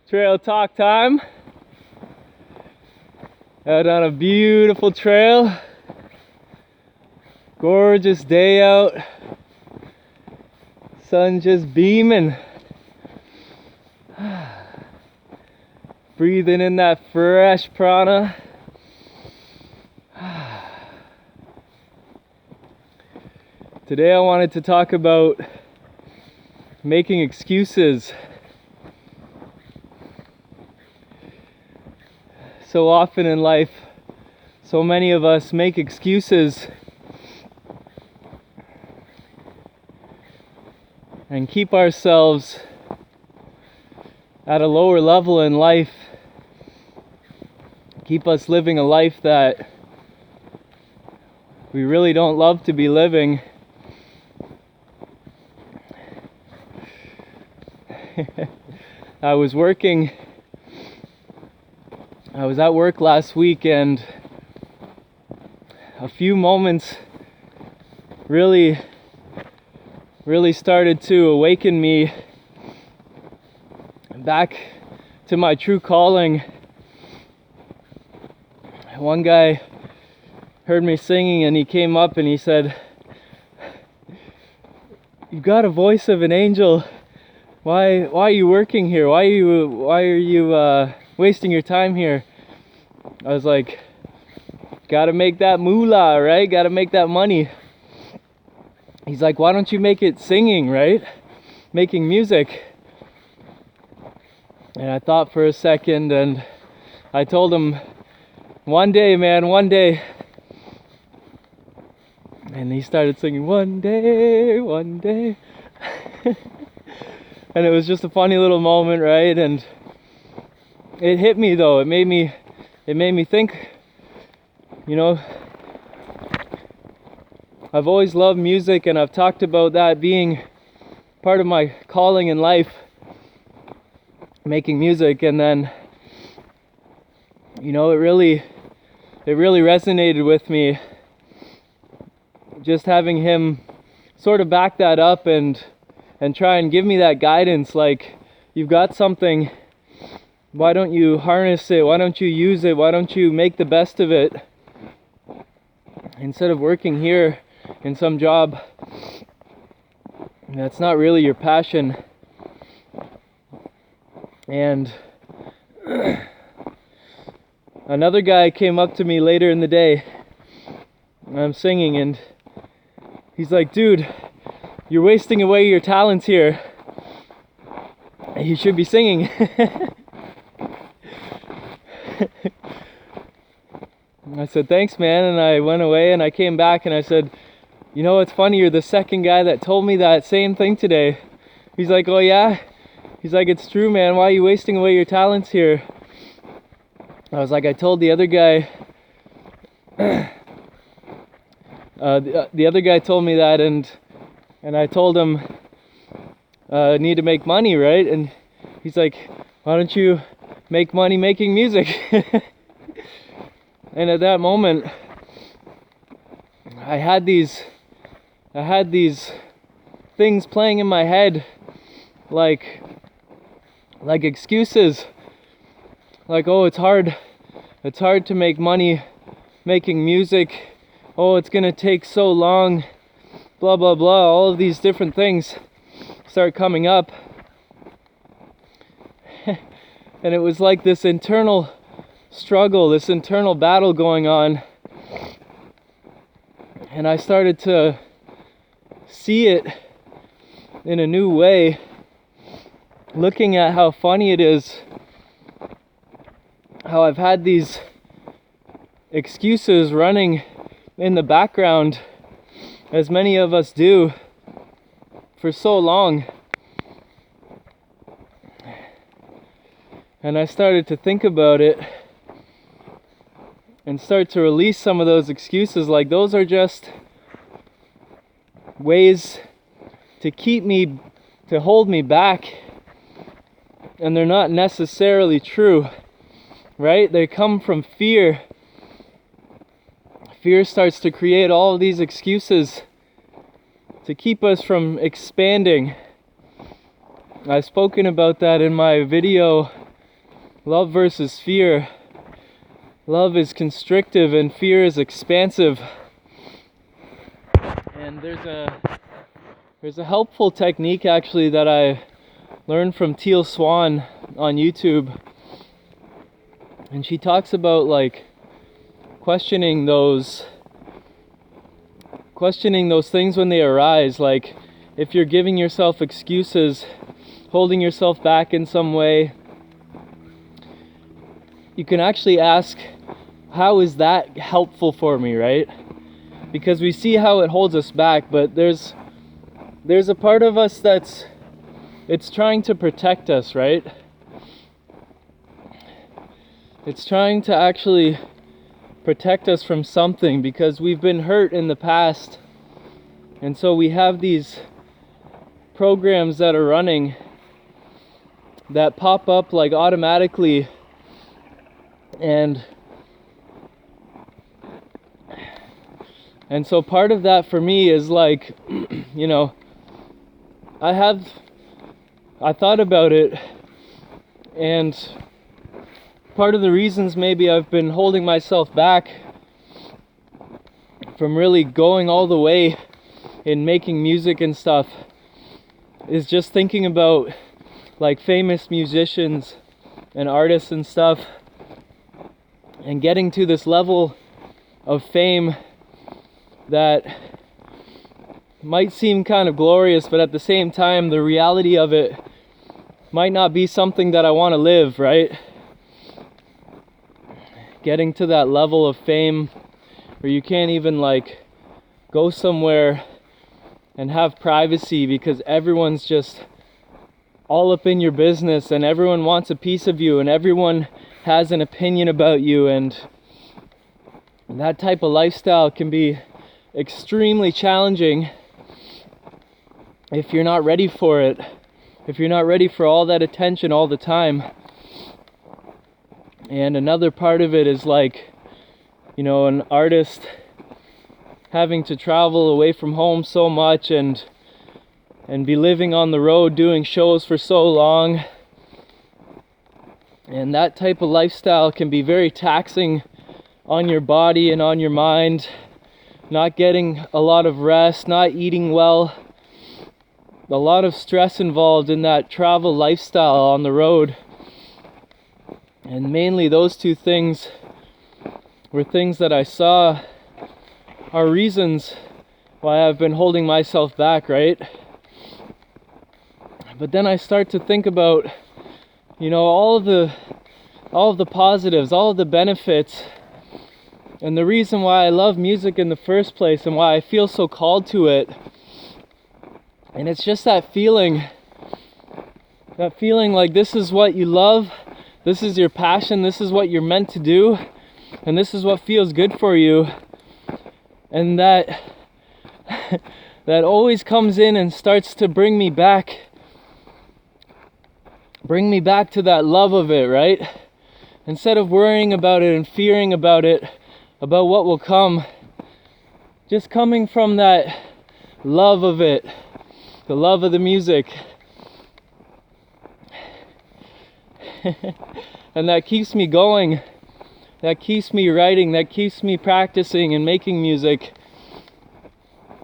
Trail talk time. Out on a beautiful trail. Gorgeous day out. Sun just beaming. Breathing in that fresh prana. Today I wanted to talk about making excuses. So often in life, so many of us make excuses and keep ourselves at a lower level in life, keep us living a life that we really don't love to be living. I was at work last week, and a few moments really started to awaken me back to my true calling. One guy heard me singing and he came up and he said, "You got a voice of an angel. Why are you working here? Why are you wasting your time here?" I was like, gotta make that moolah, right? Gotta make that money. He's like, "Why don't you make it singing, right? Making music." And I thought for a second and I told him, "One day, man, one day." And he started singing, "One day, one day." And it was just a funny little moment, right? And it hit me though. It made me think, I've always loved music, and I've talked about that being part of my calling in life, making music. And then, it really resonated with me, just having him sort of back that up and try and give me that guidance, like, you've got something, why don't you harness it, why don't you use it, why don't you make the best of it, instead of working here in some job that's not really your passion. And another guy came up to me later in the day, and I'm singing, and he's like, "Dude, you're wasting away your talents here. You should be singing." I said, "Thanks, man." And I went away and I came back and I said, "It's funny, you're the second guy that told me that same thing today." He's like, "Oh yeah?" He's like, "It's true, man. Why are you wasting away your talents here?" I was like, "I told the other guy, the other guy told me that, and I told him, I need to make money, right?" And he's like, "Why don't you make money making music?" And at that moment, I had these things playing in my head, like excuses, like, "Oh, it's hard to make money making music. Oh, it's gonna take so long, blah blah blah." All of these different things start coming up, and it was like this internal struggle, this internal battle going on. And I started to see it in a new way, looking at how funny it is, how I've had these excuses running in the background, as many of us do, for so long. And I started to think about it and start to release some of those excuses, like those are just ways to hold me back, and they're not necessarily true, right? They come from fear. Fear starts to create all of these excuses to keep us from expanding. I've spoken about that in my video love versus fear. Love is constrictive and fear is expansive. And there's a helpful technique actually that I learned from Teal Swan on YouTube. And she talks about like questioning those things when they arise. Like if you're giving yourself excuses, holding yourself back in some way, you can actually ask, how is that helpful for me, right? Because we see how it holds us back, but there's a part of us it's trying to protect us, right? It's trying to actually protect us from something because we've been hurt in the past. And so we have these programs that are running that pop up like automatically, and so part of that for me is like, you know, I thought about it, and part of the reasons maybe I've been holding myself back from really going all the way in making music and stuff is just thinking about like famous musicians and artists and stuff, and getting to this level of fame that might seem kind of glorious, but at the same time the reality of it might not be something that I want to live, right? Getting to that level of fame where you can't even like go somewhere and have privacy because everyone's just all up in your business and everyone wants a piece of you and everyone has an opinion about you, and that type of lifestyle can be extremely challenging if you're not ready for it, if you're not ready for all that attention all the time. And another part of it is like, you know, an artist having to travel away from home so much and be living on the road doing shows for so long. And that type of lifestyle can be very taxing on your body and on your mind. Not getting a lot of rest, not eating well. A lot of stress involved in that travel lifestyle on the road. And mainly those two things were things that I saw are reasons why I've been holding myself back, right? But then I start to think about, you know, all of the positives, all of the benefits, and the reason why I love music in the first place and why I feel so called to it. And it's just that feeling like this is what you love, this is your passion, this is what you're meant to do, and this is what feels good for you. And that always comes in and starts to bring me back to that love of it, right? Instead of worrying about it and fearing about it, about what will come, just coming from that love of it, the love of the music. And that keeps me going, that keeps me writing, that keeps me practicing and making music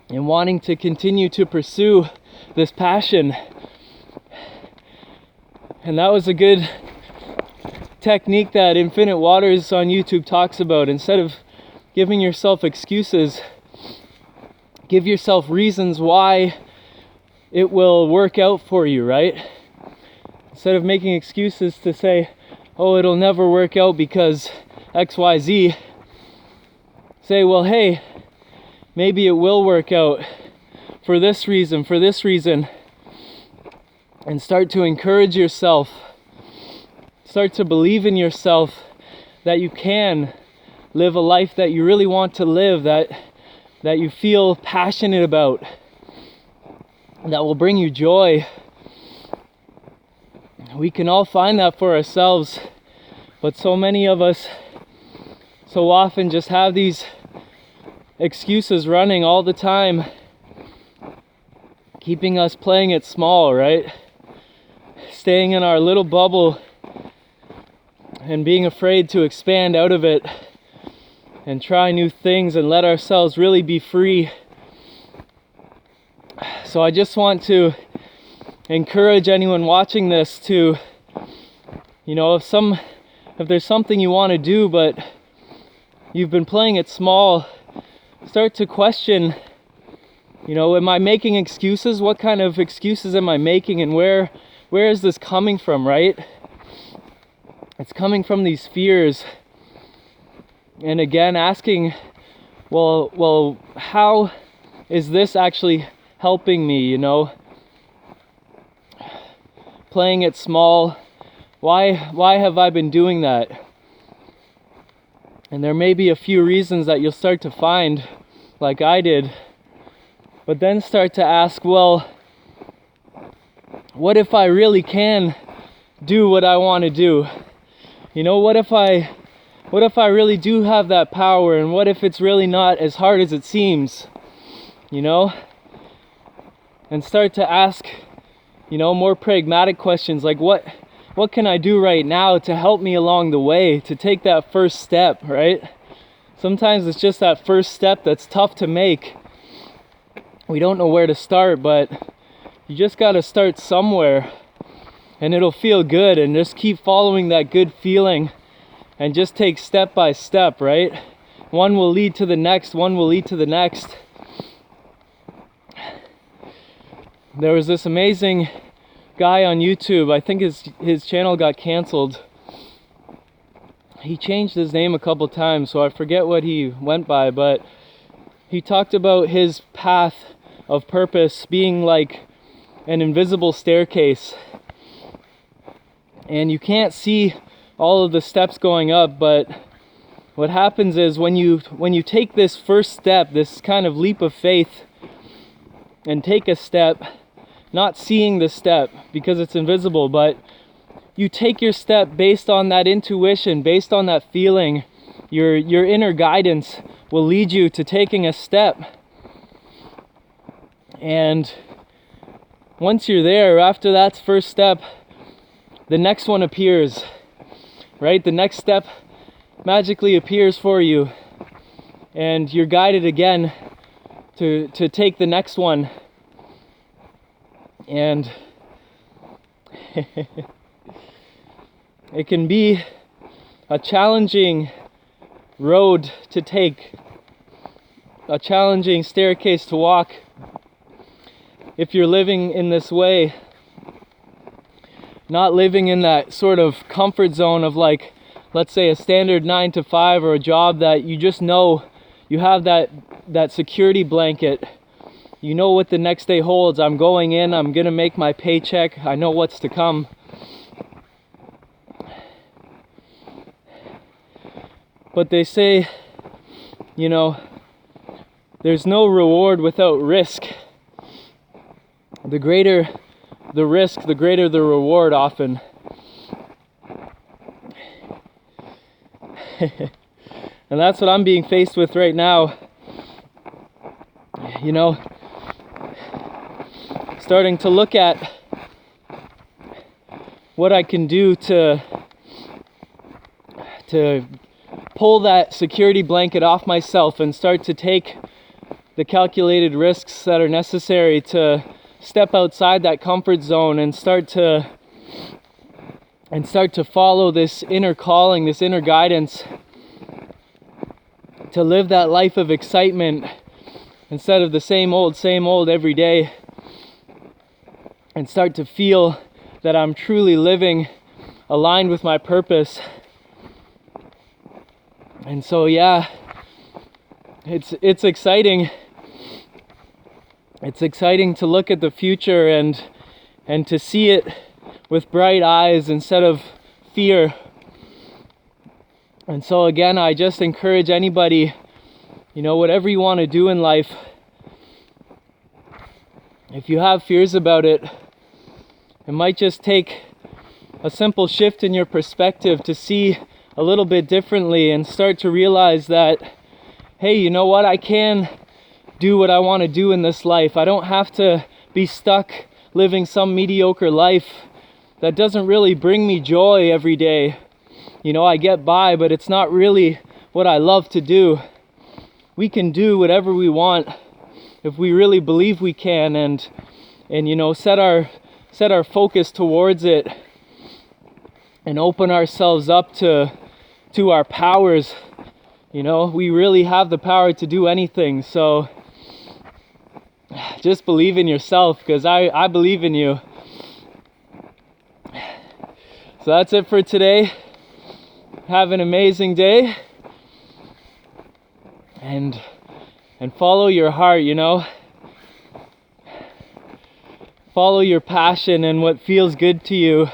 and wanting to continue to pursue this passion. And that was a good technique that Infinite Waters on YouTube talks about. Instead of giving yourself excuses, give yourself reasons why it will work out for you, right? Instead of making excuses to say, oh, it'll never work out because XYZ, say, well, hey, maybe it will work out for this reason, and start to encourage yourself. Start to believe in yourself that you can live a life that you really want to live, that you feel passionate about, that will bring you joy. We can all find that for ourselves, but so many of us so often just have these excuses running all the time, keeping us playing it small, right? Staying in our little bubble, and being afraid to expand out of it and try new things and let ourselves really be free. So I just want to encourage anyone watching this to, if there's something you want to do but you've been playing it small, start to question, am I making excuses? What kind of excuses am I making, and where is this coming from, right? It's coming from these fears. And again, asking, well, how is this actually helping me, Playing it small. Why have I been doing that? And there may be a few reasons that you'll start to find, like I did. But then start to ask, well, what if I really can do what I want to do? What if I really do have that power, and what if it's really not as hard as it seems? And start to ask, more pragmatic questions like what can I do right now to help me along the way, to take that first step, right? Sometimes it's just that first step that's tough to make. We don't know where to start, but you just got to start somewhere, and it'll feel good, and just keep following that good feeling and just take step by step, right? One will lead to the next, one will lead to the next. There was this amazing guy on YouTube. I think his channel got canceled. He changed his name a couple times, so I forget what he went by, but he talked about his path of purpose being like an invisible staircase. And you can't see all of the steps going up, but what happens is when you take this first step, this kind of leap of faith, and take a step, not seeing the step because it's invisible, but you take your step based on that intuition, based on that feeling. Your inner guidance will lead you to taking a step. And once you're there, after that first step, the next one appears, right? The next step magically appears for you, and you're guided again to take the next one. And it can be a challenging road to take, a challenging staircase to walk if you're living in this way, not living in that sort of comfort zone of, like, let's say a standard 9 to 5 or a job that you just know you have that security blanket. You know what the next day holds. I'm going in, I'm gonna make my paycheck, I know what's to come. But they say, there's no reward without risk. The greater the risk, the greater the reward often. And that's what I'm being faced with right now. Starting to look at what I can do to pull that security blanket off myself and start to take the calculated risks that are necessary to step outside that comfort zone and start to follow this inner calling, this inner guidance, to live that life of excitement instead of the same old every day, and start to feel that I'm truly living aligned with my purpose. And so it's exciting. It's exciting to look at the future and to see it with bright eyes instead of fear. And so again, I just encourage anybody, whatever you want to do in life, if you have fears about it, it might just take a simple shift in your perspective to see a little bit differently and start to realize that, hey, you know what? I can do what I want to do in this life. I don't have to be stuck living some mediocre life that doesn't really bring me joy every day. I get by, but it's not really what I love to do. We can do whatever we want if we really believe we can, and set our focus towards it and open ourselves up to our powers. We really have the power to do anything. So just believe in yourself, because I believe in you. So that's it for today. Have an amazing day, and follow your heart. Follow your passion and what feels good to you.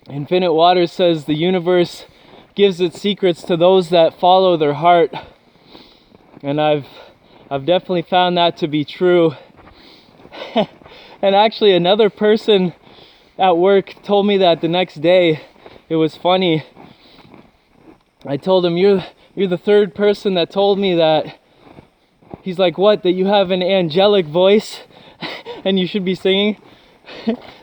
Infinite Water says the universe gives its secrets to those that follow their heart, and I've definitely found that to be true. And actually, another person at work told me that the next day. It was funny. I told him, you're the third person that told me that. He's like, what, that you have an angelic voice and you should be singing?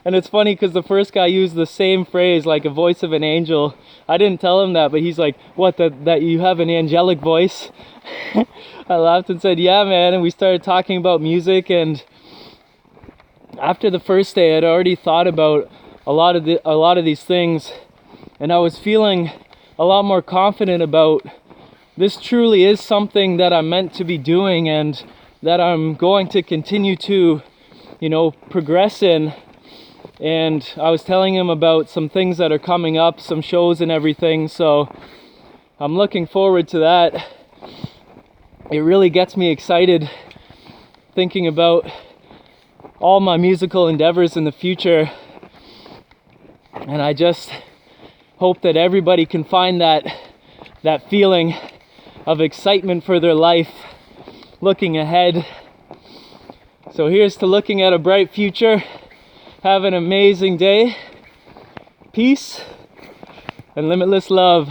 And it's funny because the first guy used the same phrase, like a voice of an angel. I didn't tell him that, but he's like, what, that you have an angelic voice? I laughed and said, yeah, man. And we started talking about music, and after the first day, I'd already thought about a lot of these things, and I was feeling a lot more confident about this. Truly is something that I'm meant to be doing, and that I'm going to continue to, progress in. And I was telling him about some things that are coming up, some shows and everything, so I'm looking forward to that. It really gets me excited thinking about all my musical endeavors in the future, and I just hope that everybody can find that feeling of excitement for their life, looking ahead. So here's to looking at a bright future. Have an amazing day. Peace and limitless love.